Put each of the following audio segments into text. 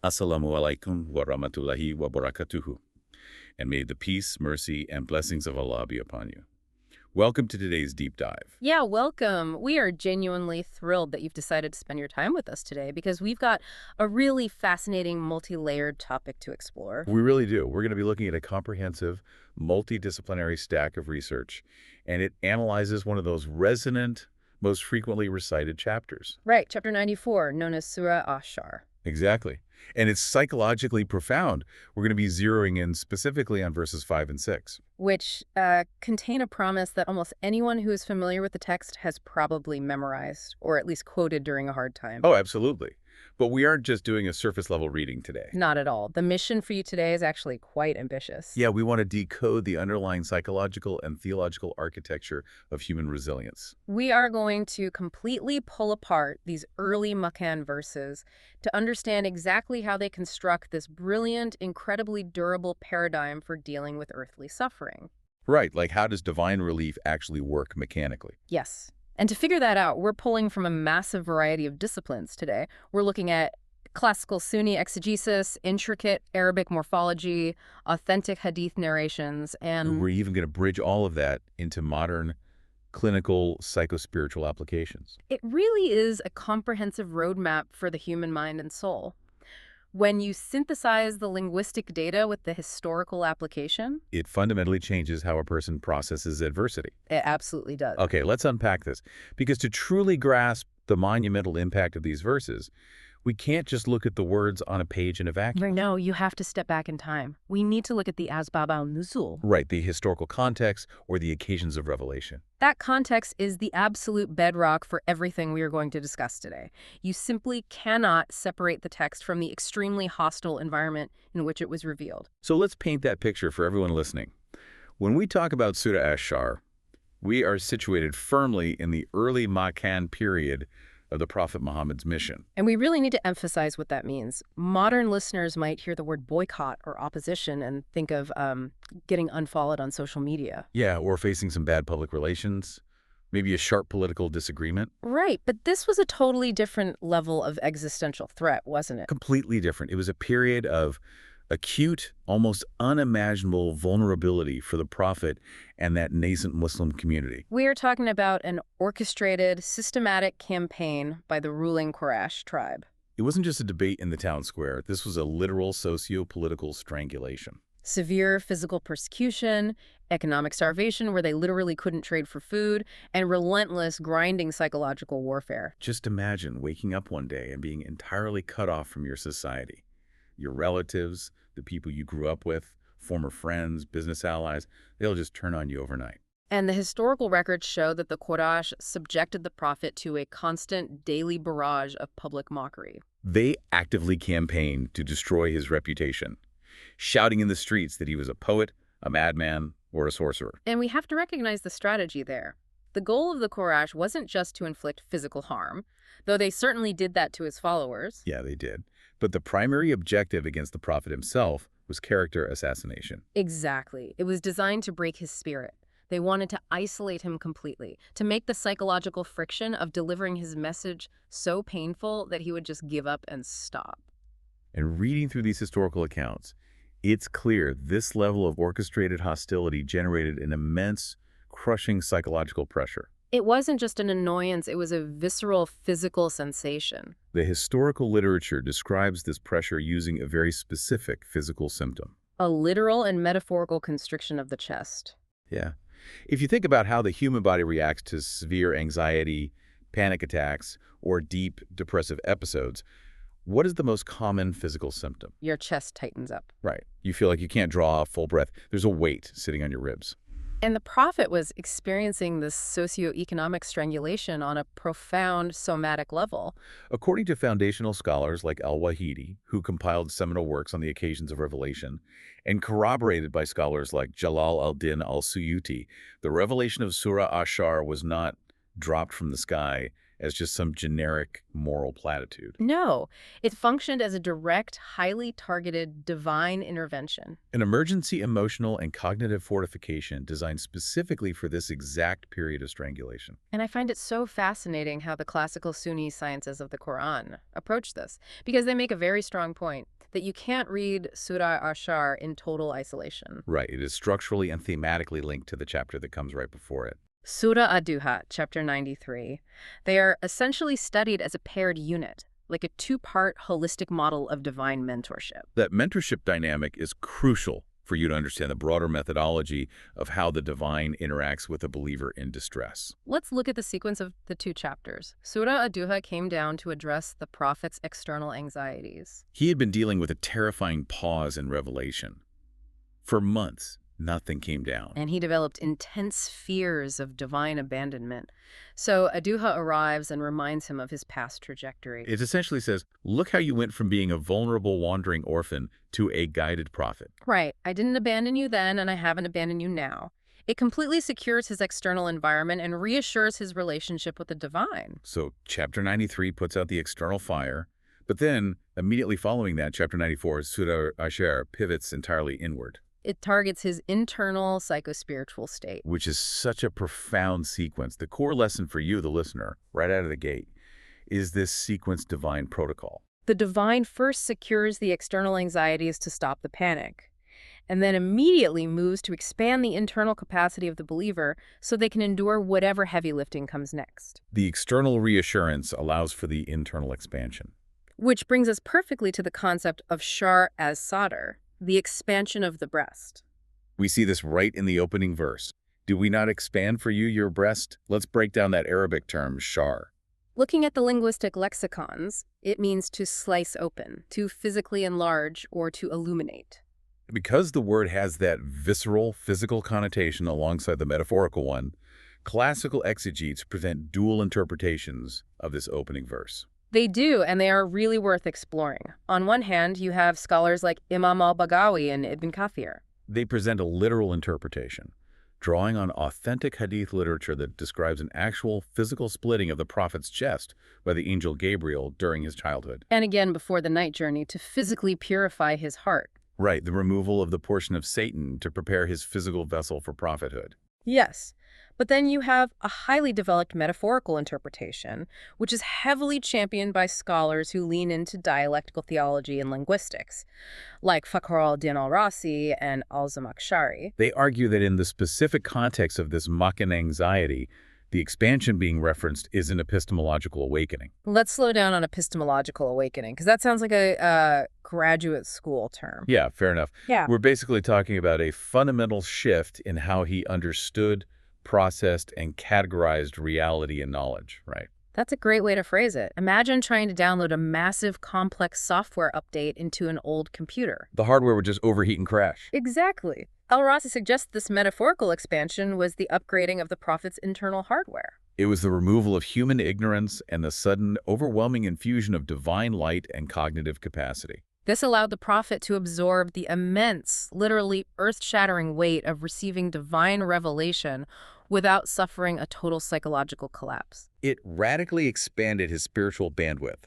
Assalamu alaikum wa rahmatullahi wa barakatuhu. And may the peace, mercy, and blessings of Allah be upon you. Welcome to today's deep dive. Yeah, welcome. We are genuinely thrilled that you've decided to spend your time with us today because we've got a really fascinating, multi-layered topic to explore. We really do. We're going to be looking at a comprehensive, multidisciplinary stack of research, and it analyzes one of those resonant, most frequently recited chapters. Right, chapter 94, known as Surah Ashar. Exactly. And it's psychologically profound. We're going to be zeroing in specifically on verses 5 and 6. Which contain a promise that almost anyone who is familiar with the text has probably memorized, or at least quoted during a hard time. Oh, absolutely. But we aren't just doing a surface-level reading today. Not at all. The mission for you today is actually quite ambitious. Yeah, we want to decode the underlying psychological and theological architecture of human resilience. We are going to completely pull apart these early Makan verses to understand exactly how they construct this brilliant, incredibly durable paradigm for dealing with earthly suffering. Right, like how does divine relief actually work mechanically? Yes. And to figure that out, we're pulling from a massive variety of disciplines today. We're looking at classical Sunni exegesis, intricate Arabic morphology, authentic hadith narrations, and We're even going to bridge all of that into modern clinical psychospiritual applications. it really is a comprehensive roadmap for the human mind and soul. When you synthesize the linguistic data with the historical application, It fundamentally changes how a person processes adversity. it absolutely does. Okay, let's unpack this. Because to truly grasp the monumental impact of these verses, we can't just look at the words on a page in a vacuum. No, you have to step back in time. We need to look at the Asbab al-Nuzul. Right, the historical context or the occasions of revelation. That context is the absolute bedrock for everything we are going to discuss today. You simply cannot separate the text from the extremely hostile environment in which it was revealed. So let's paint that picture for everyone listening. When we talk about Surah Ashar, we are situated firmly in the early Makan period of the Prophet Muhammad's mission. And we really need to emphasize what that means. Modern listeners might hear the word boycott or opposition and think of getting unfollowed on social media. Yeah, or facing some bad public relations, maybe a sharp political disagreement. Right, but this was a totally different level of existential threat, wasn't it? Completely different. It was a period of acute, almost unimaginable vulnerability for the Prophet and that nascent Muslim community. We are talking about an orchestrated, systematic campaign by the ruling Quraysh tribe. It wasn't just a debate in the town square. This was a literal socio-political strangulation. Severe physical persecution, economic starvation where they literally couldn't trade for food, and relentless, grinding psychological warfare. Just imagine waking up one day and being entirely cut off from your society. Your relatives, the people you grew up with, former friends, business allies, they'll just turn on you overnight. And the historical records show that the Quraysh subjected the prophet to a constant daily barrage of public mockery. They actively campaigned to destroy his reputation, shouting in the streets that he was a poet, a madman, or a sorcerer. And we have to recognize the strategy there. The goal of the Quraysh wasn't just to inflict physical harm, though they certainly did that to his followers. Yeah, they did. But the primary objective against the prophet himself was character assassination. Exactly. It was designed to break his spirit. They wanted to isolate him completely, to make the psychological friction of delivering his message so painful that he would just give up and stop. And reading through these historical accounts, it's clear this level of orchestrated hostility generated an immense, crushing psychological pressure. It wasn't just an annoyance, it was a visceral physical sensation. The historical literature describes this pressure using a very specific physical symptom. A literal and metaphorical constriction of the chest. Yeah. If you think about how the human body reacts to severe anxiety, panic attacks, or deep depressive episodes, what is the most common physical symptom? Your chest tightens up. Right. You feel like you can't draw a full breath. There's a weight sitting on your ribs. And the prophet was experiencing this socioeconomic strangulation on a profound somatic level. According to foundational scholars like al-Wahidi, who compiled seminal works on the occasions of revelation, and corroborated by scholars like Jalal al-Din al-Suyuti, the revelation of Surah Ashar was not dropped from the sky as just some generic moral platitude. No, it functioned as a direct, highly targeted divine intervention. An emergency emotional and cognitive fortification designed specifically for this exact period of strangulation. And I find it so fascinating how the classical Sunni sciences of the Quran approach this, because they make a very strong point. that you can't read Surah Ashar in total isolation. Right, it is structurally and thematically linked to the chapter that comes right before it. Surah Ad-Duha, chapter 93. They are essentially studied as a paired unit, like a two-part holistic model of divine mentorship. That mentorship dynamic is crucial for you to understand the broader methodology of how the divine interacts with a believer in distress. Let's look at the sequence of the two chapters. Surah Ad-Duha came down to address the prophet's external anxieties. He had been dealing with a terrifying pause in Revelation. For months, nothing came down. And he developed intense fears of divine abandonment. So Ad-Duha arrives and reminds him of his past trajectory. It essentially says, look how you went from being a vulnerable wandering orphan to a guided prophet. Right. I didn't abandon you then, and I haven't abandoned you now. It completely secures his external environment and reassures his relationship with the divine. So chapter 93 puts out the external fire, but then immediately following that, chapter 94, Surah Asher pivots entirely inward. It targets his internal psychospiritual state. Which is such a profound sequence. The core lesson for you, the listener, right out of the gate, is this sequence divine protocol. The divine first secures the external anxieties to stop the panic, and then immediately moves to expand the internal capacity of the believer so they can endure whatever heavy lifting comes next. The external reassurance allows for the internal expansion. Which brings us perfectly to the concept of shar as sadr, the expansion of the breast. We see this right in the opening verse. Do we not expand for you your breast? Let's break down that Arabic term, shar. Looking at the linguistic lexicons, it means to slice open, to physically enlarge, or to illuminate. Because the word has that visceral, physical connotation alongside the metaphorical one, classical exegetes present dual interpretations of this opening verse. They do, and they are really worth exploring. On one hand, you have scholars like Imam al-Baghawi and Ibn Kathir. They present a literal interpretation, drawing on authentic hadith literature that describes an actual physical splitting of the prophet's chest by the angel Gabriel during his childhood. And again before the night journey to physically purify his heart. Right, the removal of the portion of Satan to prepare his physical vessel for prophethood. Yes, but then you have a highly developed metaphorical interpretation, which is heavily championed by scholars who lean into dialectical theology and linguistics, like Fakhr al-Din al-Rasi and al-Zamakhshari. They argue that in the specific context of this Makkan anxiety, the expansion being referenced is an epistemological awakening. Let's slow down on epistemological awakening, because that sounds like a graduate school term. Yeah, fair enough. Yeah. We're basically talking about a fundamental shift in how he understood, processed, and categorized reality and knowledge, right? That's a great way to phrase it. Imagine trying to download a massive, complex software update into an old computer. The hardware would just overheat and crash. Exactly. Al-Rasi suggests this metaphorical expansion was the upgrading of the prophet's internal hardware. It was the removal of human ignorance and the sudden, overwhelming infusion of divine light and cognitive capacity. This allowed the prophet to absorb the immense, literally earth-shattering weight of receiving divine revelation without suffering a total psychological collapse. It radically expanded his spiritual bandwidth,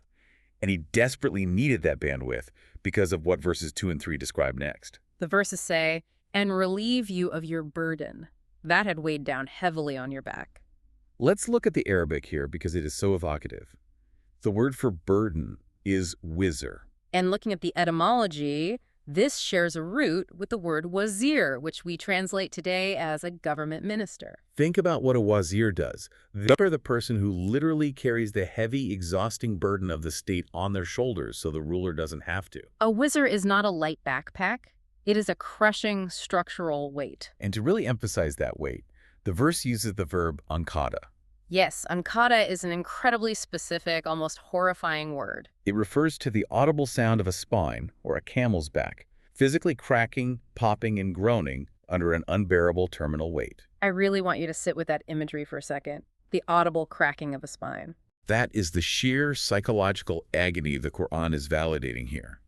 and he desperately needed that bandwidth because of what verses 2 and 3 describe next. The verses say, "And relieve you of your burden." That had weighed down heavily on your back. Let's look at the Arabic here because it is so evocative. The word for burden is wizr. And looking at the etymology, this shares a root with the word wazir, which we translate today as a government minister. Think about what a wazir does. They are the person who literally carries the heavy, exhausting burden of the state on their shoulders so the ruler doesn't have to. A wizir is not a light backpack. It is a crushing structural weight. And to really emphasize that weight, the verse uses the verb ankada. Yes, ankada is an incredibly specific, almost horrifying word. It refers to the audible sound of a spine, or a camel's back, physically cracking, popping, and groaning under an unbearable terminal weight. I really want you to sit with that imagery for a second. The audible cracking of a spine. That is the sheer psychological agony the Quran is validating here.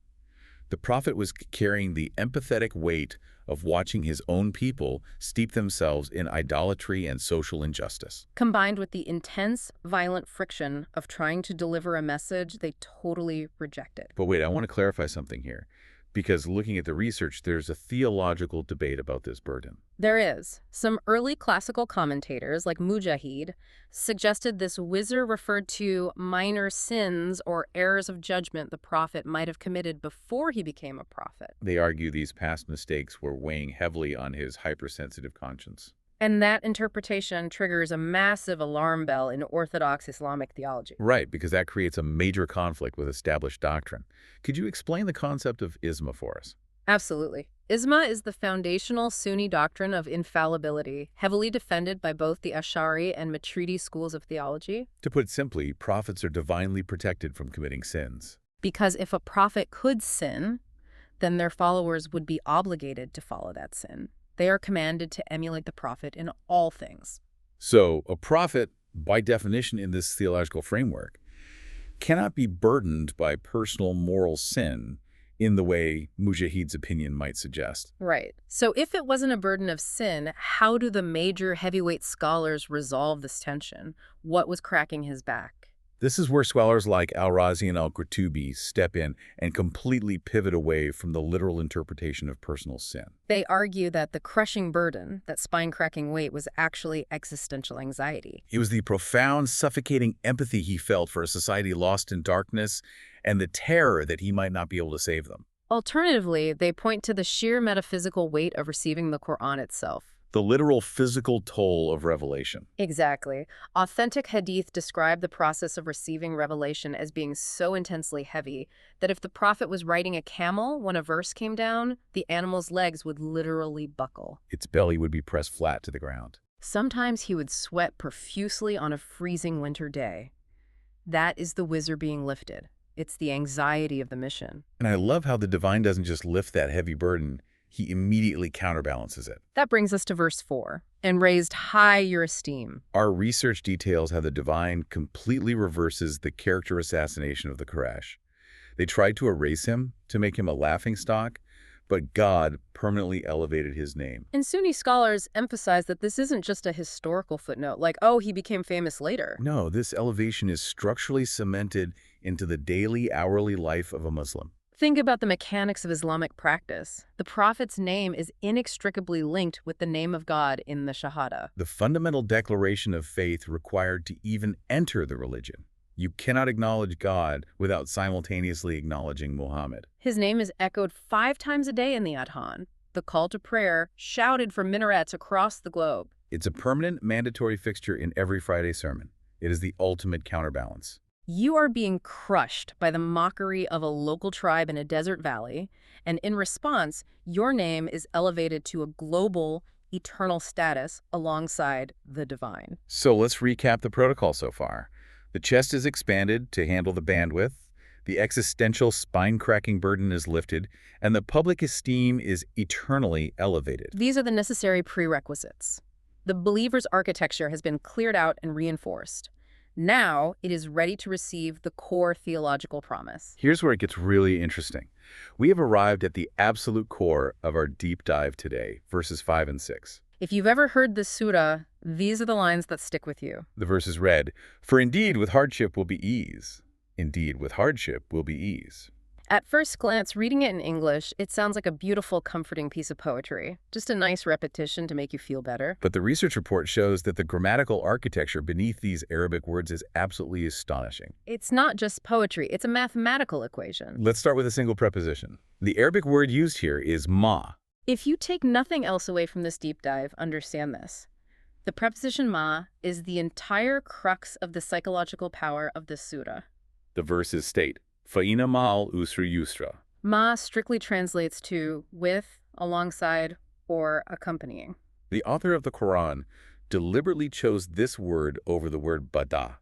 The prophet was carrying the empathetic weight of watching his own people steep themselves in idolatry and social injustice. Combined with the intense, violent friction of trying to deliver a message they totally rejected. But wait, I want to clarify something here. Because looking at the research, there's a theological debate about this burden. There is. Some early classical commentators, like Mujahid, suggested this wizr referred to minor sins or errors of judgment the prophet might have committed before he became a prophet. They argue these past mistakes were weighing heavily on his hypersensitive conscience. And that interpretation triggers a massive alarm bell in Orthodox Islamic theology. Right, because that creates a major conflict with established doctrine. Could you explain the concept of isma for us? Absolutely. Isma is the foundational Sunni doctrine of infallibility, heavily defended by both the Ash'ari and Maturidi schools of theology. To put it simply, prophets are divinely protected from committing sins. Because if a prophet could sin, then their followers would be obligated to follow that sin. They are commanded to emulate the prophet in all things. So, a prophet, by definition in this theological framework, cannot be burdened by personal moral sin in the way Mujahid's opinion might suggest. Right. So if it wasn't a burden of sin, how do the major heavyweight scholars resolve this tension? What was cracking his back? This is where scholars like al-Razi and al-Qurtubi step in and completely pivot away from the literal interpretation of personal sin. They argue that the crushing burden, that spine-cracking weight, was actually existential anxiety. It was the profound, suffocating empathy he felt for a society lost in darkness and the terror that he might not be able to save them. Alternatively, they point to the sheer metaphysical weight of receiving the Quran itself. The literal physical toll of revelation. Exactly. Authentic hadith describe the process of receiving revelation as being so intensely heavy that if the prophet was riding a camel when a verse came down, the animal's legs would literally buckle. Its belly would be pressed flat to the ground. Sometimes he would sweat profusely on a freezing winter day. That is the wizard being lifted. It's the anxiety of the mission. And I love how the divine doesn't just lift that heavy burden, he immediately counterbalances it. That brings us to verse 4. And raised high your esteem. Our research details how the divine completely reverses the character assassination of the Quraysh. They tried to erase him, to make him a laughingstock, but God permanently elevated his name. And Sunni scholars emphasize that this isn't just a historical footnote, like, oh, he became famous later. No, this elevation is structurally cemented into the daily, hourly life of a Muslim. Think about the mechanics of Islamic practice. The prophet's name is inextricably linked with the name of God in the Shahada. The fundamental declaration of faith required to even enter the religion. You cannot acknowledge God without simultaneously acknowledging Muhammad. His name is echoed 5 times a day in the Adhan, the call to prayer shouted from minarets across the globe. It's a permanent, mandatory fixture in every Friday sermon. It is the ultimate counterbalance. You are being crushed by the mockery of a local tribe in a desert valley, and in response, your name is elevated to a global, eternal status alongside the divine. So let's recap the protocol so far. The chest is expanded to handle the bandwidth, the existential spine-cracking burden is lifted, and the public esteem is eternally elevated. These are the necessary prerequisites. The believer's architecture has been cleared out and reinforced. Now it is ready to receive the core theological promise. Here's where it gets really interesting. We have arrived at the absolute core of our deep dive today, verses 5 and 6. If you've ever heard this surah, these are the lines that stick with you. The verses read, "For indeed with hardship will be ease. Indeed with hardship will be ease." At first glance, reading it in English, it sounds like a beautiful, comforting piece of poetry. Just a nice repetition to make you feel better. But the research report shows that the grammatical architecture beneath these Arabic words is absolutely astonishing. It's not just poetry, it's a mathematical equation. Let's start with a single preposition. The Arabic word used here is ma. If you take nothing else away from this deep dive, understand this. The preposition ma is the entire crux of the psychological power of this surah. The verses state, "Fa'ina ma'al usri yusra." Ma strictly translates to with, alongside, or accompanying. The author of the Quran deliberately chose this word over the word bada,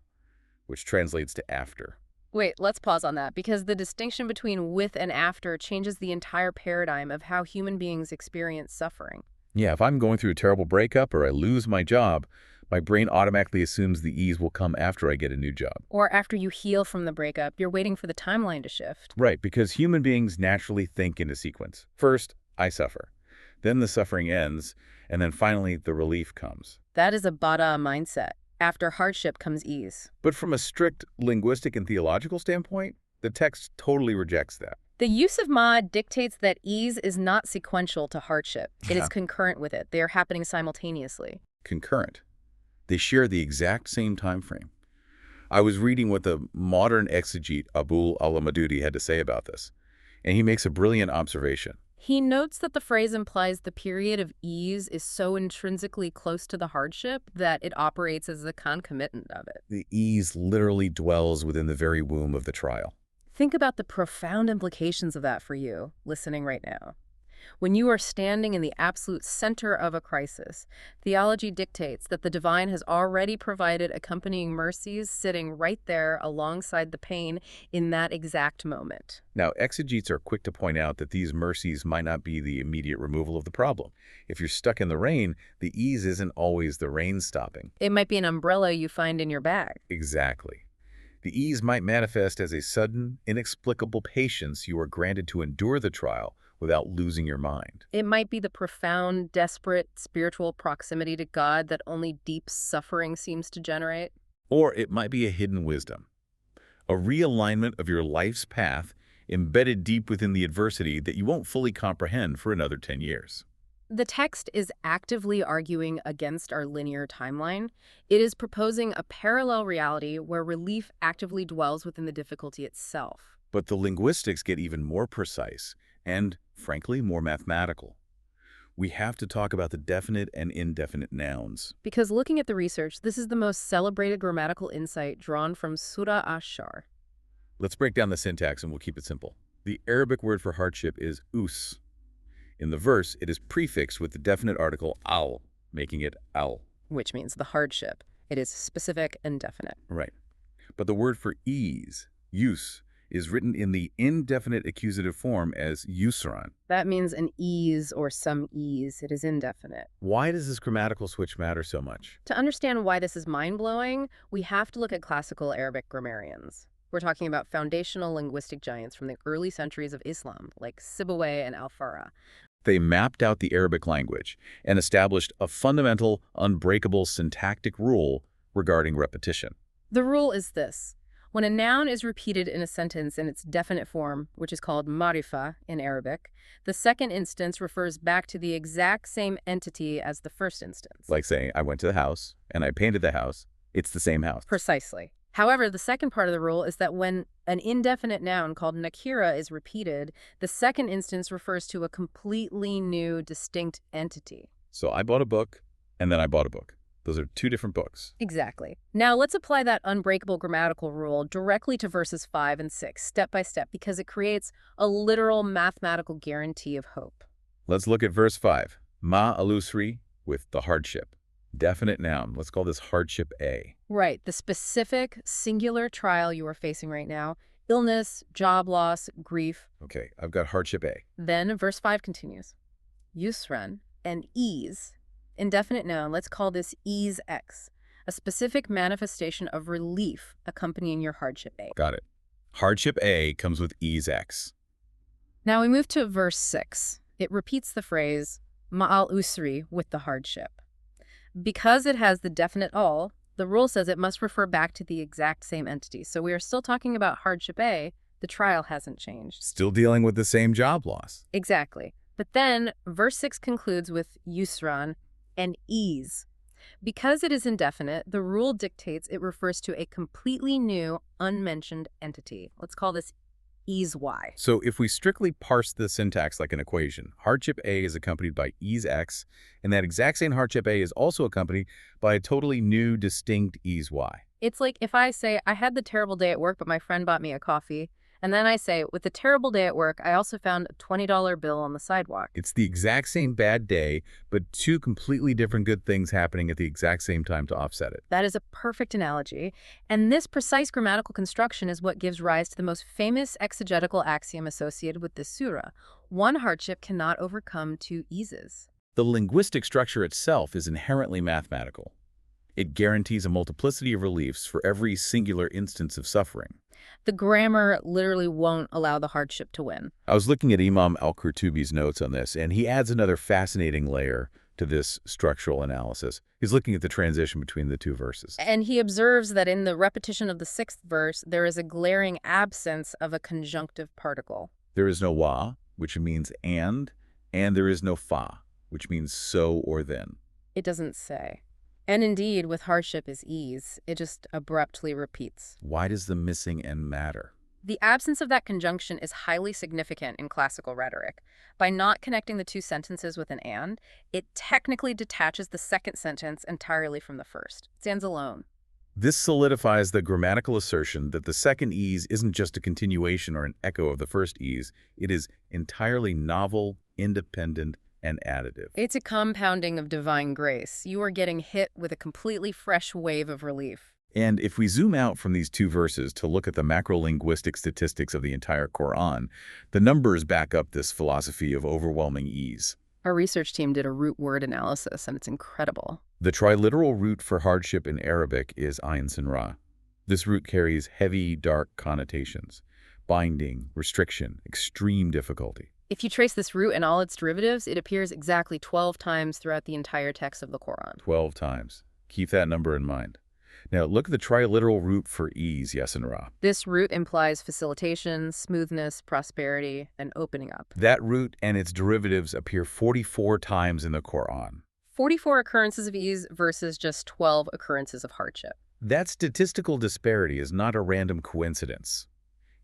which translates to after. Wait, let's pause on that, because the distinction between with and after changes the entire paradigm of how human beings experience suffering. Yeah, if I'm going through a terrible breakup or I lose my job, my brain automatically assumes the ease will come after I get a new job. Or after you heal from the breakup, you're waiting for the timeline to shift. Right, because human beings naturally think in a sequence. First, I suffer. Then the suffering ends, and then finally the relief comes. That is a bada mindset. After hardship comes ease. But from a strict linguistic and theological standpoint, the text totally rejects that. The use of ma dictates that ease is not sequential to hardship. It is Yeah. concurrent with it. They are happening simultaneously. Concurrent. They share the exact same time frame. I was reading what the modern exegete Abul al-Maududi had to say about this, and he makes a brilliant observation. He notes that the phrase implies the period of ease is so intrinsically close to the hardship that it operates as a concomitant of it. The ease literally dwells within the very womb of the trial. Think about the profound implications of that for you, listening right now. When you are standing in the absolute center of a crisis, theology dictates that the divine has already provided accompanying mercies sitting right there alongside the pain in that exact moment. Now, exegetes are quick to point out that these mercies might not be the immediate removal of the problem. If you're stuck in the rain, the ease isn't always the rain stopping. It might be an umbrella you find in your bag. Exactly. The ease might manifest as a sudden, inexplicable patience you are granted to endure the trial without losing your mind. It might be the profound, desperate spiritual proximity to God that only deep suffering seems to generate. Or it might be a hidden wisdom, a realignment of your life's path embedded deep within the adversity that you won't fully comprehend for another 10 years. The text is actively arguing against our linear timeline. It is proposing a parallel reality where relief actively dwells within the difficulty itself. But the linguistics get even more precise and, frankly, more mathematical. We have to talk about the definite and indefinite nouns. Because looking at the research, this is the most celebrated grammatical insight drawn from Surah Ash-Shar. Let's break down the syntax and we'll keep it simple. The Arabic word for hardship is us. In the verse, it is prefixed with the definite article al, making it al. Which means the hardship. It is specific and definite. Right. But the word for ease, use, is written in the indefinite accusative form as yusran. That means an ease or some ease. It is indefinite. Why does this grammatical switch matter so much? To understand why this is mind-blowing, we have to look at classical Arabic grammarians. We're talking about foundational linguistic giants from the early centuries of Islam, like Sibawayh and Al-Farra. They mapped out the Arabic language and established a fundamental, unbreakable syntactic rule regarding repetition. The rule is this. When a noun is repeated in a sentence in its definite form, which is called marifa in Arabic, the second instance refers back to the exact same entity as the first instance. Like saying, I went to the house and I painted the house. It's the same house. Precisely. However, the second part of the rule is that when an indefinite noun called nakira is repeated, the second instance refers to a completely new, distinct entity. So I bought a book, and then I bought a book. Those are two different books. Exactly. Now let's apply that unbreakable grammatical rule directly to verses 5 and 6, step by step, because it creates a literal mathematical guarantee of hope. Let's look at verse 5. Ma alusri with the hardship. Definite noun. Let's call this hardship A. Right. The specific, singular trial you are facing right now, illness, job loss, grief. Okay, I've got hardship A. Then verse 5 continues. Yusran and ease. Indefinite noun, let's call this ease X, a specific manifestation of relief accompanying your hardship A. Got it. Hardship A comes with ease X. Now we move to verse 6. It repeats the phrase ma'al usri with the hardship. Because it has the definite al, the rule says it must refer back to the exact same entity. So we are still talking about hardship A. The trial hasn't changed. Still dealing with the same job loss. Exactly. But then verse 6 concludes with yusran and ease. Because it is indefinite, the rule dictates it refers to a completely new, unmentioned entity. Let's call this ease Y. So if we strictly parse the syntax like an equation, hardship A is accompanied by ease X, and that exact same hardship A is also accompanied by a totally new, distinct ease Y. It's like if I say, I had the terrible day at work, but my friend bought me a coffee. And then I say, with the terrible day at work, I also found a $20 bill on the sidewalk. It's the exact same bad day, but two completely different good things happening at the exact same time to offset it. That is a perfect analogy. And this precise grammatical construction is what gives rise to the most famous exegetical axiom associated with this surah. One hardship cannot overcome two eases. The linguistic structure itself is inherently mathematical. It guarantees a multiplicity of reliefs for every singular instance of suffering. The grammar literally won't allow the hardship to win. I was looking at Imam al-Qurtubi's notes on this, and he adds another fascinating layer to this structural analysis. He's looking at the transition between the two verses. And he observes that in the repetition of the 6th verse, there is a glaring absence of a conjunctive particle. There is no wa, which means and there is no fa, which means so or then. It doesn't say. And indeed, with hardship is ease. It just abruptly repeats. Why does the missing and matter? The absence of that conjunction is highly significant in classical rhetoric. By not connecting the two sentences with an and, it technically detaches the second sentence entirely from the first. It stands alone. This solidifies the grammatical assertion that the second ease isn't just a continuation or an echo of the first ease. It is entirely novel, independent, and additive. It's a compounding of divine grace. You are getting hit with a completely fresh wave of relief. And if we zoom out from these two verses to look at the macrolinguistic statistics of the entire Quran, the numbers back up this philosophy of overwhelming ease. Our research team did a root word analysis, and it's incredible. The triliteral root for hardship in Arabic is ayn sin ra. This root carries heavy, dark connotations: binding, restriction, extreme difficulty. If you trace this root and all its derivatives, it appears exactly 12 times throughout the entire text of the Quran. 12 times. Keep that number in mind. Now, look at the triliteral root for ease, yes and ra. This root implies facilitation, smoothness, prosperity, and opening up. That root and its derivatives appear 44 times in the Quran. 44 occurrences of ease versus just 12 occurrences of hardship. That statistical disparity is not a random coincidence.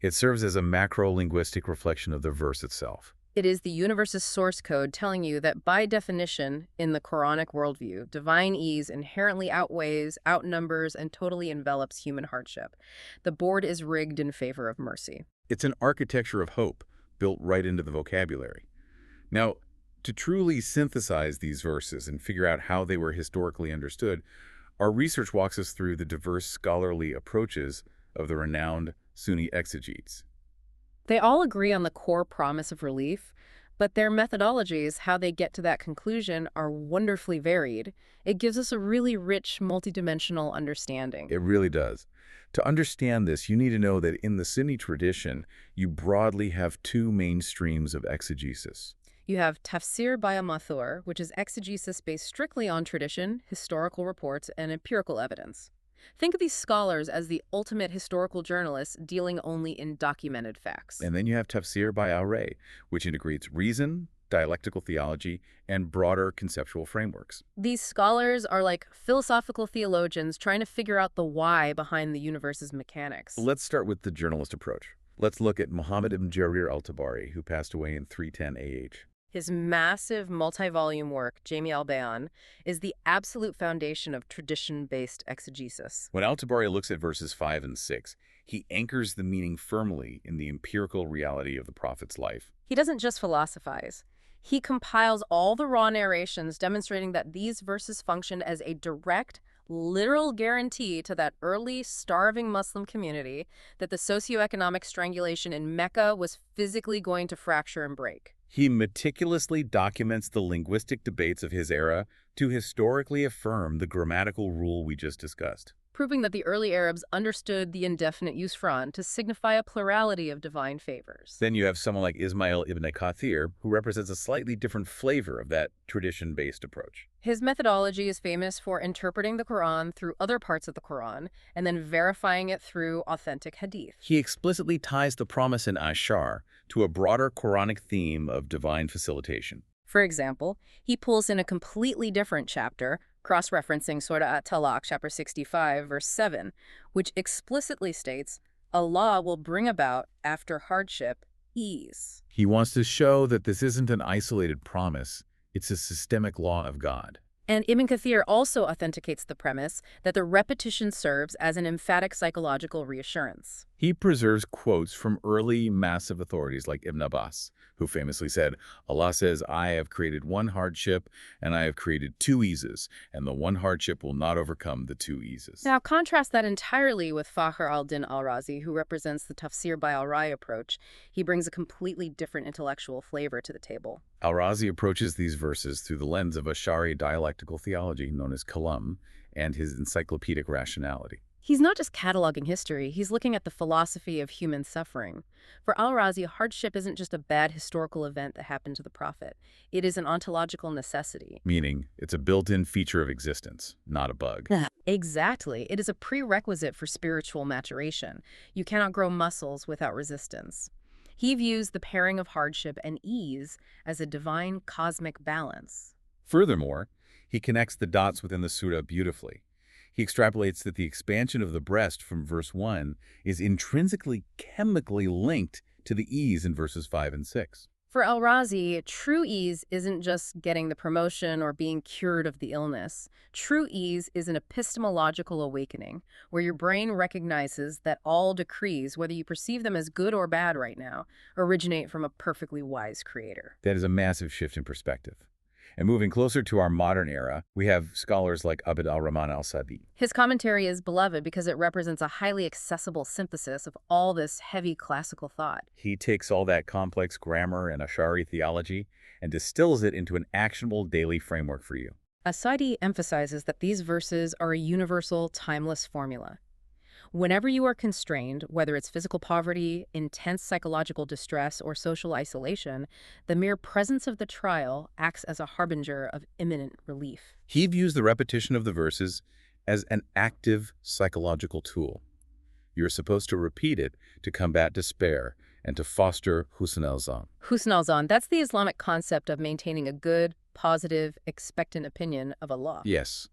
It serves as a macro-linguistic reflection of the verse itself. It is the universe's source code telling you that by definition, in the Quranic worldview, divine ease inherently outweighs, outnumbers, and totally envelops human hardship. The board is rigged in favor of mercy. It's an architecture of hope built right into the vocabulary. Now, to truly synthesize these verses and figure out how they were historically understood, our research walks us through the diverse scholarly approaches of the renowned Sunni exegetes. They all agree on the core promise of relief, but their methodologies, how they get to that conclusion, are wonderfully varied. It gives us a really rich, multidimensional understanding. It really does. To understand this, you need to know that in the Sunni tradition, you broadly have two main streams of exegesis. You have tafsir by al-mathur, which is exegesis based strictly on tradition, historical reports, and empirical evidence. Think of these scholars as the ultimate historical journalists dealing only in documented facts. And then you have tafsir by al-ray, which integrates reason, dialectical theology, and broader conceptual frameworks. These scholars are like philosophical theologians trying to figure out the why behind the universe's mechanics. Let's start with the journalist approach. Let's look at Muhammad ibn Jarir al-Tabari, who passed away in 310 AH. His massive multi-volume work, Jami al-Bayan, is the absolute foundation of tradition-based exegesis. When al-Tabari looks at verses 5 and 6, he anchors the meaning firmly in the empirical reality of the prophet's life. He doesn't just philosophize. He compiles all the raw narrations demonstrating that these verses function as a direct, literal guarantee to that early, starving Muslim community that the socioeconomic strangulation in Mecca was physically going to fracture and break. He meticulously documents the linguistic debates of his era to historically affirm the grammatical rule we just discussed, proving that the early Arabs understood the indefinite yusran to signify a plurality of divine favors. Then you have someone like Ismail ibn Kathir, who represents a slightly different flavor of that tradition-based approach. His methodology is famous for interpreting the Quran through other parts of the Quran and then verifying it through authentic hadith. He explicitly ties the promise in Ashar to a broader Quranic theme of divine facilitation. For example, he pulls in a completely different chapter, cross-referencing Surah At-Talaq, chapter 65, verse 7, which explicitly states, Allah will bring about, after hardship, ease. He wants to show that this isn't an isolated promise, it's a systemic law of God. And Ibn Kathir also authenticates the premise that the repetition serves as an emphatic psychological reassurance. He preserves quotes from early massive authorities like Ibn Abbas, who famously said, Allah says, I have created one hardship and I have created two eases, and the one hardship will not overcome the two eases. Now contrast that entirely with Fakhr al-Din al-Razi, who represents the tafsir by al-Ray approach. He brings a completely different intellectual flavor to the table. Al-Razi approaches these verses through the lens of Ash'ari dialectical theology known as kalam and his encyclopedic rationality. He's not just cataloging history, he's looking at the philosophy of human suffering. For al-Razi, hardship isn't just a bad historical event that happened to the prophet. It is an ontological necessity. Meaning, it's a built-in feature of existence, not a bug. Exactly. It is a prerequisite for spiritual maturation. You cannot grow muscles without resistance. He views the pairing of hardship and ease as a divine cosmic balance. Furthermore, he connects the dots within the surah beautifully. He extrapolates that the expansion of the breast from verse 1 is intrinsically chemically linked to the ease in verses 5 and 6. For Al-Razi, true ease isn't just getting the promotion or being cured of the illness. True ease is an epistemological awakening, where your brain recognizes that all decrees, whether you perceive them as good or bad right now, originate from a perfectly wise creator. That is a massive shift in perspective. And moving closer to our modern era, we have scholars like Abd al-Rahman al-Sadi. His commentary is beloved because it represents a highly accessible synthesis of all this heavy classical thought. He takes all that complex grammar and Ash'ari theology and distills it into an actionable daily framework for you. Asadi emphasizes that these verses are a universal, timeless formula. Whenever you are constrained, whether it's physical poverty, intense psychological distress, or social isolation, the mere presence of the trial acts as a harbinger of imminent relief. He views the repetition of the verses as an active psychological tool. You're supposed to repeat it to combat despair and to foster husn al-zan. Husn al-zan, that's the Islamic concept of maintaining a good, positive, expectant opinion of Allah. Yes,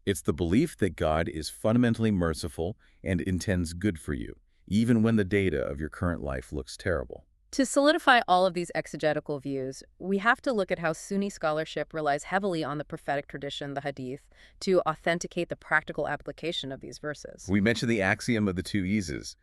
it's the belief that God is fundamentally merciful and intends good for you, even when the data of your current life looks terrible. To solidify all of these exegetical views, we have to look at how Sunni scholarship relies heavily on the prophetic tradition, the hadith, to authenticate the practical application of these verses. We mentioned the axiom of the two eases.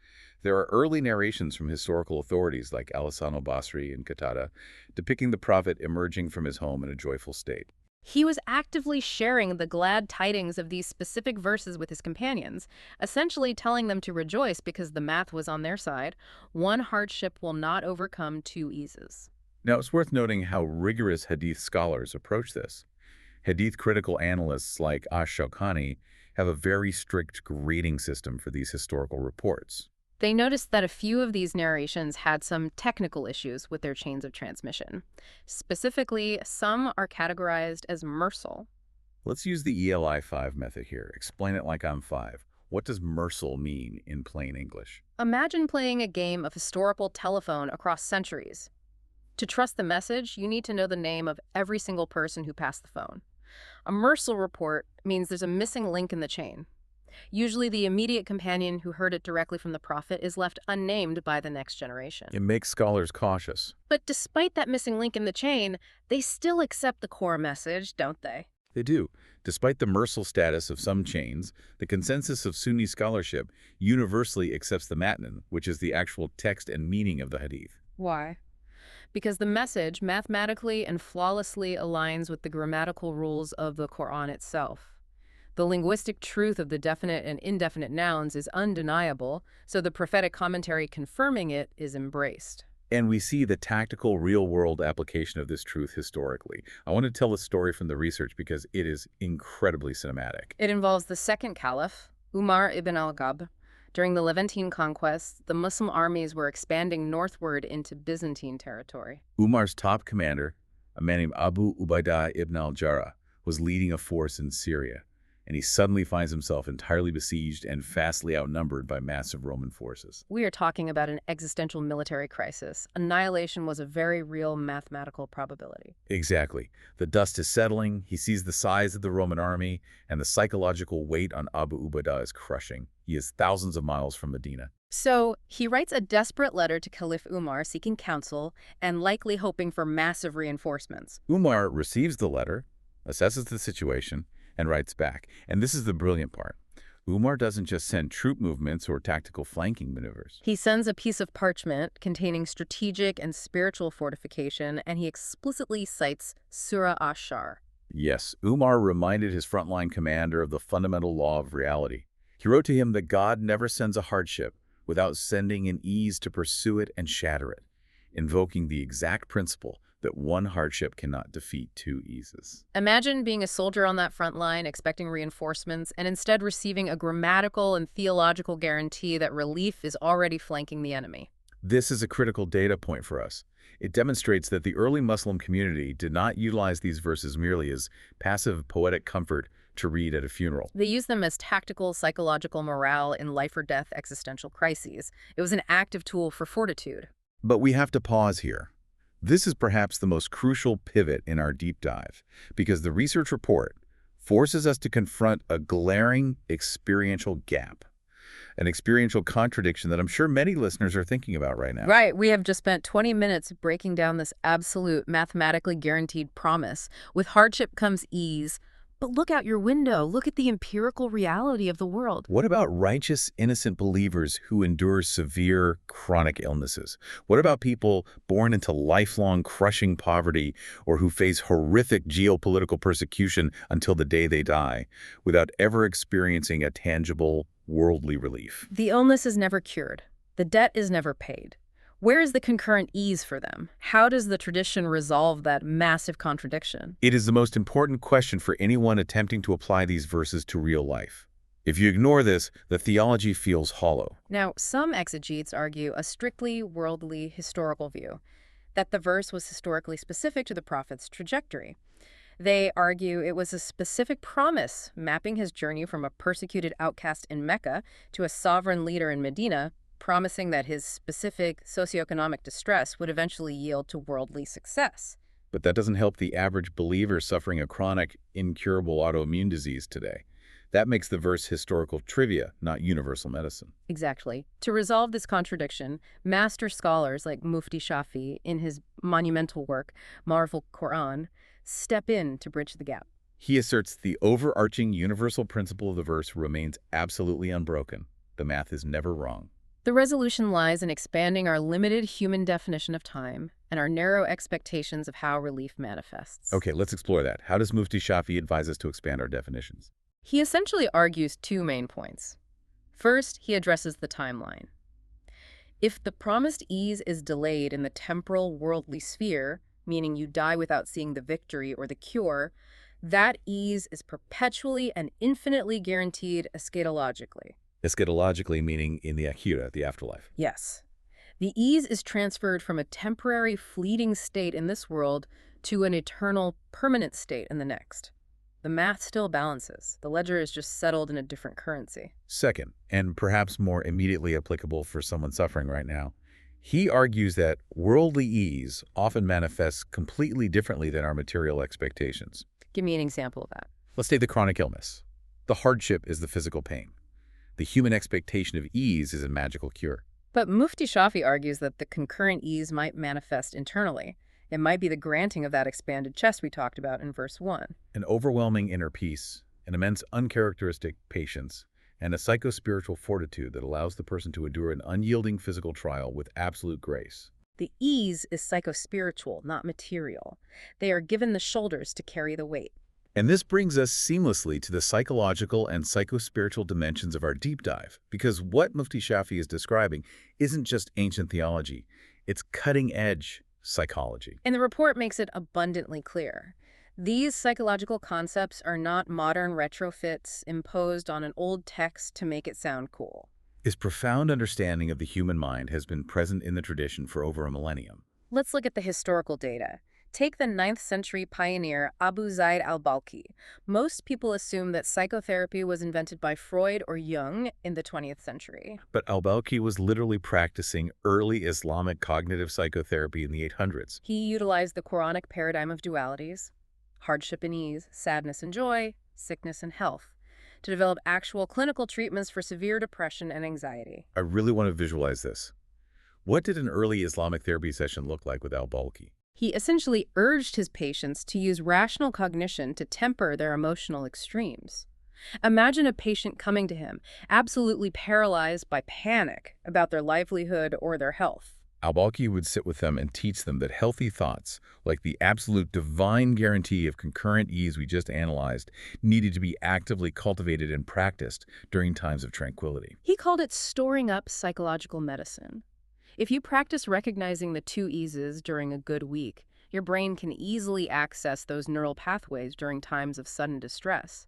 There are early narrations from historical authorities like Al-Hasan al-Basri and Qatada depicting the prophet emerging from his home in a joyful state. He was actively sharing the glad tidings of these specific verses with his companions, essentially telling them to rejoice because the math was on their side. One hardship will not overcome two eases. Now, it's worth noting how rigorous Hadith scholars approach this. Hadith critical analysts like Ash-Shawkani have a very strict grading system for these historical reports. They noticed that a few of these narrations had some technical issues with their chains of transmission. Specifically, some are categorized as mursal. Let's use the ELI5 method here. Explain it like I'm 5. What does mursal mean in plain English? Imagine playing a game of historical telephone across centuries. To trust the message, you need to know the name of every single person who passed the phone. A mursal report means there's a missing link in the chain. Usually the immediate companion who heard it directly from the prophet is left unnamed by the next generation. It makes scholars cautious. But despite that missing link in the chain, they still accept the core message, don't they? They do. Despite the mursal status of some chains, the consensus of Sunni scholarship universally accepts the matn, which is the actual text and meaning of the hadith. Why? Because the message mathematically and flawlessly aligns with the grammatical rules of the Quran itself. The linguistic truth of the definite and indefinite nouns is undeniable, so the prophetic commentary confirming it is embraced. And we see the tactical, real-world application of this truth historically. I want to tell a story from the research because it is incredibly cinematic. It involves the second caliph, Umar ibn al-Ghabr. During the Levantine conquest, the Muslim armies were expanding northward into Byzantine territory. Umar's top commander, a man named Abu Ubaidah ibn al-Jarrah, was leading a force in Syria, and he suddenly finds himself entirely besieged and vastly outnumbered by massive Roman forces. We are talking about an existential military crisis. Annihilation was a very real mathematical probability. Exactly. The dust is settling, he sees the size of the Roman army, and the psychological weight on Abu Ubaidah is crushing. He is thousands of miles from Medina. So he writes a desperate letter to Caliph Umar seeking counsel and likely hoping for massive reinforcements. Umar receives the letter, assesses the situation, and writes back. And this is the brilliant part. Umar doesn't just send troop movements or tactical flanking maneuvers. He sends a piece of parchment containing strategic and spiritual fortification, and he explicitly cites Surah Ash-Shar. Yes, Umar reminded his frontline commander of the fundamental law of reality. He wrote to him that God never sends a hardship without sending an ease to pursue it and shatter it, invoking the exact principle that one hardship cannot defeat two eases. Imagine being a soldier on that front line, expecting reinforcements, and instead receiving a grammatical and theological guarantee that relief is already flanking the enemy. This is a critical data point for us. It demonstrates that the early Muslim community did not utilize these verses merely as passive poetic comfort to read at a funeral. They used them as tactical psychological morale in life-or-death existential crises. It was an active tool for fortitude. But we have to pause here. This is perhaps the most crucial pivot in our deep dive, because the research report forces us to confront a glaring experiential gap, an experiential contradiction that I'm sure many listeners are thinking about right now. Right, we have just spent 20 minutes breaking down this absolute, mathematically guaranteed promise. With hardship comes ease. But look out your window. Look at the empirical reality of the world. What about righteous, innocent believers who endure severe, chronic illnesses? What about people born into lifelong, crushing poverty or who face horrific geopolitical persecution until the day they die, without ever experiencing a tangible, worldly relief? The illness is never cured. The debt is never paid. Where is the concurrent ease for them? How does the tradition resolve that massive contradiction? It is the most important question for anyone attempting to apply these verses to real life. If you ignore this, the theology feels hollow. Now, some exegetes argue a strictly worldly historical view, that the verse was historically specific to the prophet's trajectory. They argue it was a specific promise mapping his journey from a persecuted outcast in Mecca to a sovereign leader in Medina, promising that his specific socioeconomic distress would eventually yield to worldly success. But that doesn't help the average believer suffering a chronic, incurable autoimmune disease today. That makes the verse historical trivia, not universal medicine. Exactly. To resolve this contradiction, master scholars like Mufti Shafi, in his monumental work, Marvel Quran, step in to bridge the gap. He asserts the overarching universal principle of the verse remains absolutely unbroken. The math is never wrong. The resolution lies in expanding our limited human definition of time and our narrow expectations of how relief manifests. Okay, let's explore that. How does Mufti Shafi advise us to expand our definitions? He essentially argues two main points. First, he addresses the timeline. If the promised ease is delayed in the temporal worldly sphere, meaning you die without seeing the victory or the cure, that ease is perpetually and infinitely guaranteed eschatologically. Eschatologically, meaning in the akhirah, the afterlife. Yes. The ease is transferred from a temporary, fleeting state in this world to an eternal, permanent state in the next. The math still balances. The ledger is just settled in a different currency. Second, and perhaps more immediately applicable for someone suffering right now, he argues that worldly ease often manifests completely differently than our material expectations. Give me an example of that. Let's take the chronic illness. The hardship is the physical pain. The human expectation of ease is a magical cure. But Mufti Shafi argues that the concurrent ease might manifest internally. It might be the granting of that expanded chest we talked about in verse 1. An overwhelming inner peace, an immense uncharacteristic patience, and a psycho-spiritual fortitude that allows the person to endure an unyielding physical trial with absolute grace. The ease is psycho-spiritual, not material. They are given the shoulders to carry the weight. And this brings us seamlessly to the psychological and psycho-spiritual dimensions of our deep dive, because what Mufti Shafi is describing isn't just ancient theology, it's cutting-edge psychology. And the report makes it abundantly clear. These psychological concepts are not modern retrofits imposed on an old text to make it sound cool. His profound understanding of the human mind has been present in the tradition for over a millennium. Let's look at the historical data. Take the 9th century pioneer Abu Zaid al-Balkhi. Most people assume that psychotherapy was invented by Freud or Jung in the 20th century. But al-Balkhi was literally practicing early Islamic cognitive psychotherapy in the 800s. He utilized the Quranic paradigm of dualities, hardship and ease, sadness and joy, sickness and health, to develop actual clinical treatments for severe depression and anxiety. I really want to visualize this. What did an early Islamic therapy session look like with al-Balkhi? He essentially urged his patients to use rational cognition to temper their emotional extremes. Imagine a patient coming to him, absolutely paralyzed by panic about their livelihood or their health. Al-Balkhi would sit with them and teach them that healthy thoughts, like the absolute divine guarantee of concurrent ease we just analyzed, needed to be actively cultivated and practiced during times of tranquility. He called it storing up psychological medicine. If you practice recognizing the two eases during a good week, your brain can easily access those neural pathways during times of sudden distress.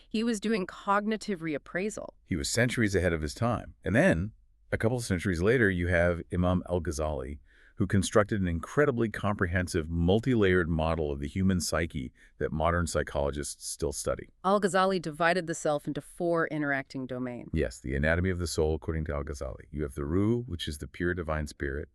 He was doing cognitive reappraisal. He was centuries ahead of his time. And then, a couple of centuries later, you have Imam al-Ghazali, who constructed an incredibly comprehensive, multi-layered model of the human psyche that modern psychologists still study. Al-Ghazali divided the self into 4 interacting domains. Yes, the anatomy of the soul, according to al-Ghazali. You have the ruh, which is the pure divine spirit.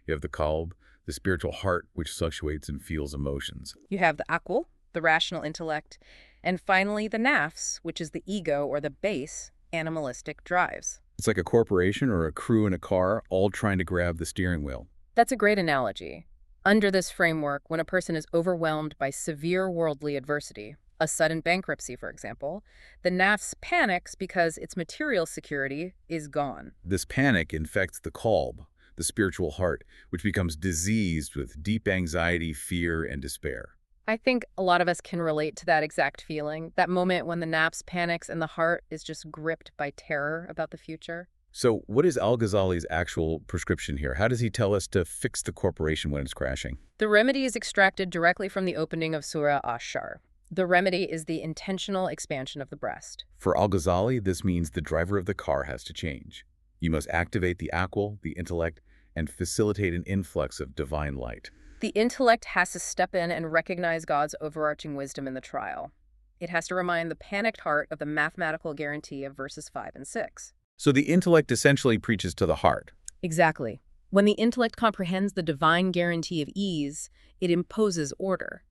You You have the kalb, the spiritual heart, which fluctuates and feels emotions. You have the akul, the rational intellect, and finally the nafs, which is the ego or the base, animalistic drives. It's like a corporation or a crew in a car, all trying to grab the steering wheel. That's a great analogy. Under this framework, when a person is overwhelmed by severe worldly adversity, a sudden bankruptcy, for example, the nafs panics because its material security is gone. This panic infects the kalb, the spiritual heart, which becomes diseased with deep anxiety, fear, and despair. I think a lot of us can relate to that exact feeling, that moment when the nafs panics and the heart is just gripped by terror about the future. So what is Al-Ghazali's actual prescription here? How does he tell us to fix the corporation when it's crashing? The remedy is extracted directly from the opening of Surah Ash-Shar. The remedy is the intentional expansion of the breast. For Al-Ghazali, this means the driver of the car has to change. You must activate the aql, the intellect, and facilitate an influx of divine light. The intellect has to step in and recognize God's overarching wisdom in the trial. It has to remind the panicked heart of the mathematical guarantee of verses 5 and 6. So the intellect essentially preaches to the heart. Exactly. When the intellect comprehends the divine guarantee of ease, it imposes order.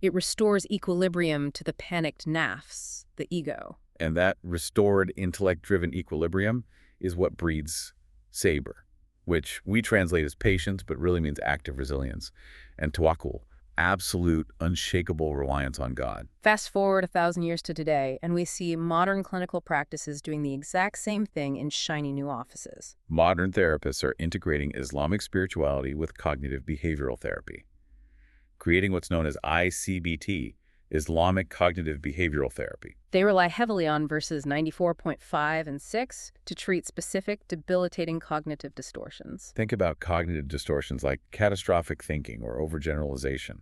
It restores equilibrium to the panicked nafs, the ego. And that restored intellect-driven equilibrium is what breeds saber, which we translate as patience, but really means active resilience, and tawakkul, absolute, unshakable reliance on God. Fast forward 1,000 years to today, and we see modern clinical practices doing the exact same thing in shiny new offices. Modern therapists are integrating Islamic spirituality with cognitive behavioral therapy, creating what's known as ICBT, Islamic Cognitive Behavioral Therapy. They rely heavily on verses 94.5 and 6 to treat specific debilitating cognitive distortions. Think about cognitive distortions like catastrophic thinking or overgeneralization.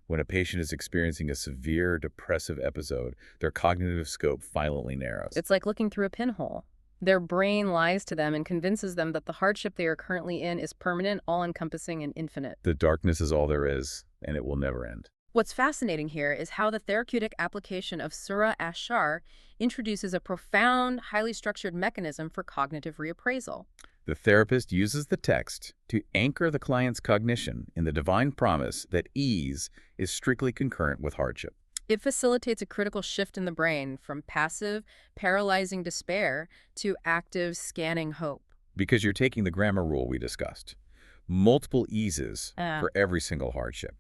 When a patient is experiencing a severe depressive episode, their cognitive scope violently narrows. It's like looking through a pinhole. Their brain lies to them and convinces them that the hardship they are currently in is permanent, all-encompassing, and infinite. The darkness is all there is, and it will never end. What's fascinating here is how the therapeutic application of Surah Ash-Shar introduces a profound, highly structured mechanism for cognitive reappraisal. The therapist uses the text to anchor the client's cognition in the divine promise that ease is strictly concurrent with hardship. It facilitates a critical shift in the brain from passive, paralyzing despair to active, scanning hope. Because you're taking the grammar rule we discussed, multiple eases for every single hardship,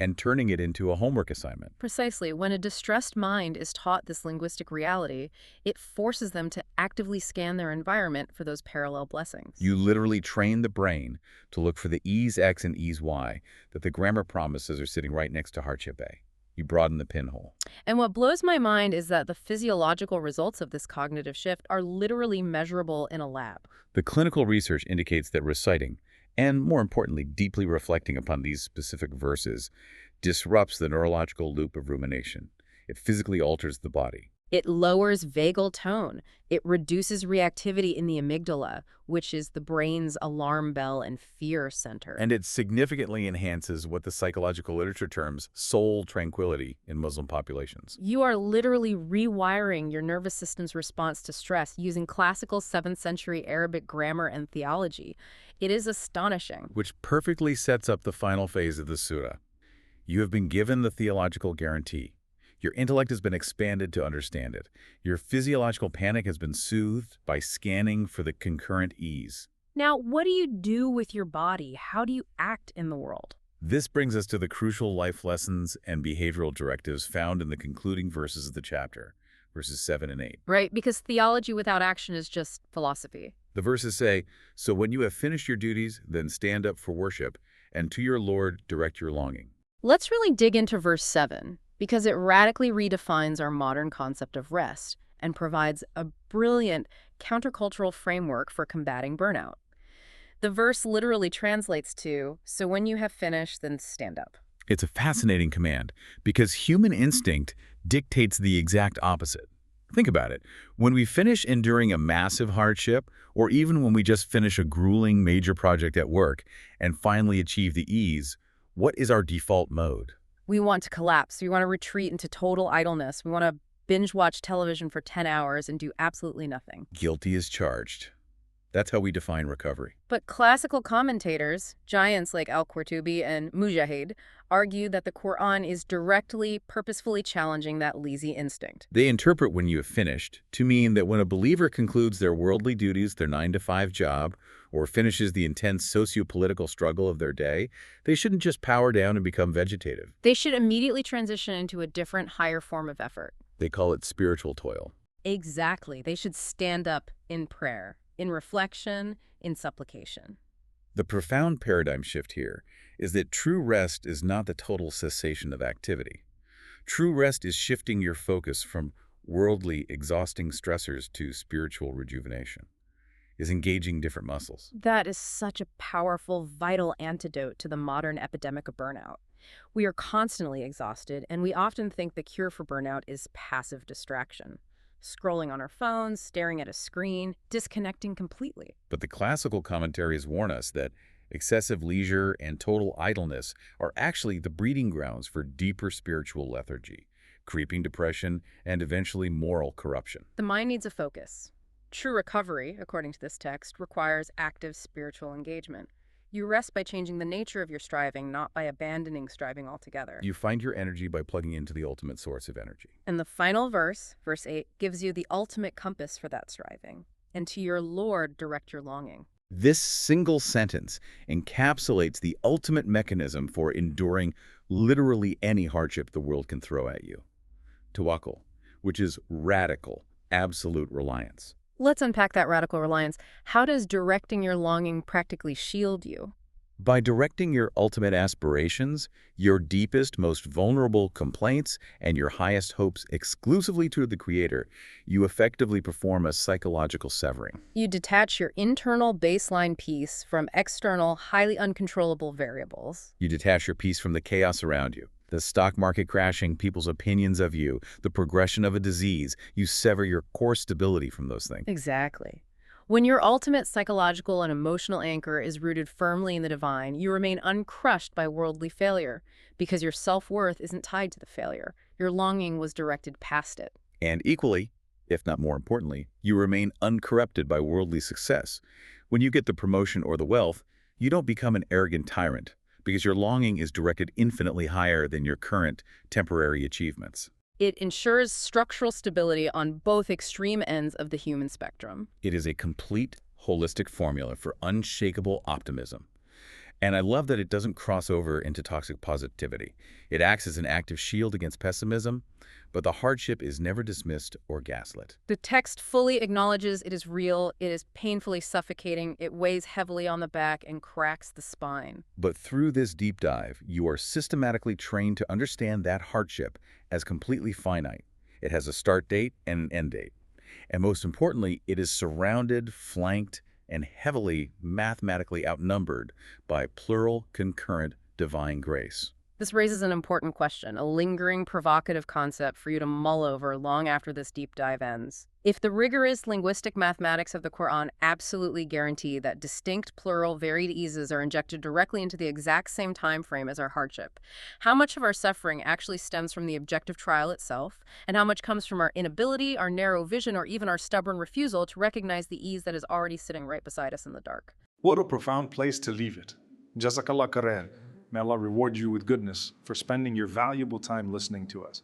and turning it into a homework assignment. Precisely. When a distressed mind is taught this linguistic reality, it forces them to actively scan their environment for those parallel blessings. You literally train the brain to look for the ease X and ease Y that the grammar promises are sitting right next to hardship A. You broaden the pinhole. And what blows my mind is that the physiological results of this cognitive shift are literally measurable in a lab. The clinical research indicates that reciting, and more importantly, deeply reflecting upon these specific verses, disrupts the neurological loop of rumination. It physically alters the body. It lowers vagal tone. It reduces reactivity in the amygdala, which is the brain's alarm bell and fear center. And it significantly enhances what the psychological literature terms soul tranquility in Muslim populations. You are literally rewiring your nervous system's response to stress using classical 7th century Arabic grammar and theology. It is astonishing. Which perfectly sets up the final phase of the surah. You have been given the theological guarantee. Your intellect has been expanded to understand it. Your physiological panic has been soothed by scanning for the concurrent ease. Now, what do you do with your body? How do you act in the world? This brings us to the crucial life lessons and behavioral directives found in the concluding verses of the chapter, verses 7 and 8. Right, because theology without action is just philosophy. The verses say, "So when you have finished your duties, then stand up for worship, and to your Lord direct your longing." Let's really dig into verse 7, because it radically redefines our modern concept of rest and provides a brilliant countercultural framework for combating burnout. The verse literally translates to, "So when you have finished, then stand up." It's a fascinating command because human instinct dictates the exact opposite. Think about it. When we finish enduring a massive hardship, or even when we just finish a grueling major project at work and finally achieve the ease, what is our default mode? We want to collapse. We want to retreat into total idleness. We want to binge watch television for 10 hours and do absolutely nothing. Guilty as charged. That's how we define recovery. But classical commentators, giants like Al-Qurtubi and Mujahid, argue that the Quran is directly, purposefully challenging that lazy instinct. They interpret when you have finished to mean that when a believer concludes their worldly duties, their 9-to-5 job, or finishes the intense socio-political struggle of their day, they shouldn't just power down and become vegetative. They should immediately transition into a different, higher form of effort. They call it spiritual toil. Exactly. They should stand up in prayer, in reflection, in supplication. The profound paradigm shift here is that true rest is not the total cessation of activity. True rest is shifting your focus from worldly, exhausting stressors to spiritual rejuvenation, is engaging different muscles. That is such a powerful, vital antidote to the modern epidemic of burnout. We are constantly exhausted, and we often think the cure for burnout is passive distraction. Scrolling on our phones, staring at a screen, disconnecting completely. But the classical commentaries warn us that excessive leisure and total idleness are actually the breeding grounds for deeper spiritual lethargy, creeping depression, and eventually moral corruption. The mind needs a focus. True recovery, according to this text, requires active spiritual engagement. You rest by changing the nature of your striving, not by abandoning striving altogether. You find your energy by plugging into the ultimate source of energy. And the final verse, verse 8, gives you the ultimate compass for that striving. And to your Lord direct your longing. This single sentence encapsulates the ultimate mechanism for enduring literally any hardship the world can throw at you. Tawakkul, which is radical, absolute reliance. Let's unpack that radical reliance. How does directing your longing practically shield you? By directing your ultimate aspirations, your deepest, most vulnerable complaints, and your highest hopes exclusively to the Creator, you effectively perform a psychological severing. You detach your internal baseline peace from external, highly uncontrollable variables. You detach your peace from the chaos around you. The stock market crashing, people's opinions of you, the progression of a disease. You sever your core stability from those things. Exactly. When your ultimate psychological and emotional anchor is rooted firmly in the divine, you remain uncrushed by worldly failure because your self-worth isn't tied to the failure. Your longing was directed past it. And equally, if not more importantly, you remain uncorrupted by worldly success. When you get the promotion or the wealth, you don't become an arrogant tyrant because your longing is directed infinitely higher than your current temporary achievements. It ensures structural stability on both extreme ends of the human spectrum. It is a complete, holistic formula for unshakable optimism. And I love that it doesn't cross over into toxic positivity. It acts as an active shield against pessimism, but the hardship is never dismissed or gaslit. The text fully acknowledges it is real, it is painfully suffocating, it weighs heavily on the back and cracks the spine. But through this deep dive, you are systematically trained to understand that hardship as completely finite. It has a start date and an end date. And most importantly, it is surrounded, flanked, and heavily mathematically outnumbered by plural, concurrent, divine grace. This raises an important question, a lingering, provocative concept for you to mull over long after this deep dive ends. If the rigorous linguistic mathematics of the Quran absolutely guarantee that distinct, plural, varied eases are injected directly into the exact same time frame as our hardship, how much of our suffering actually stems from the objective trial itself, and how much comes from our inability, our narrow vision, or even our stubborn refusal to recognize the ease that is already sitting right beside us in the dark? What a profound place to leave it. Jazakallah khair. May Allah reward you with goodness for spending your valuable time listening to us.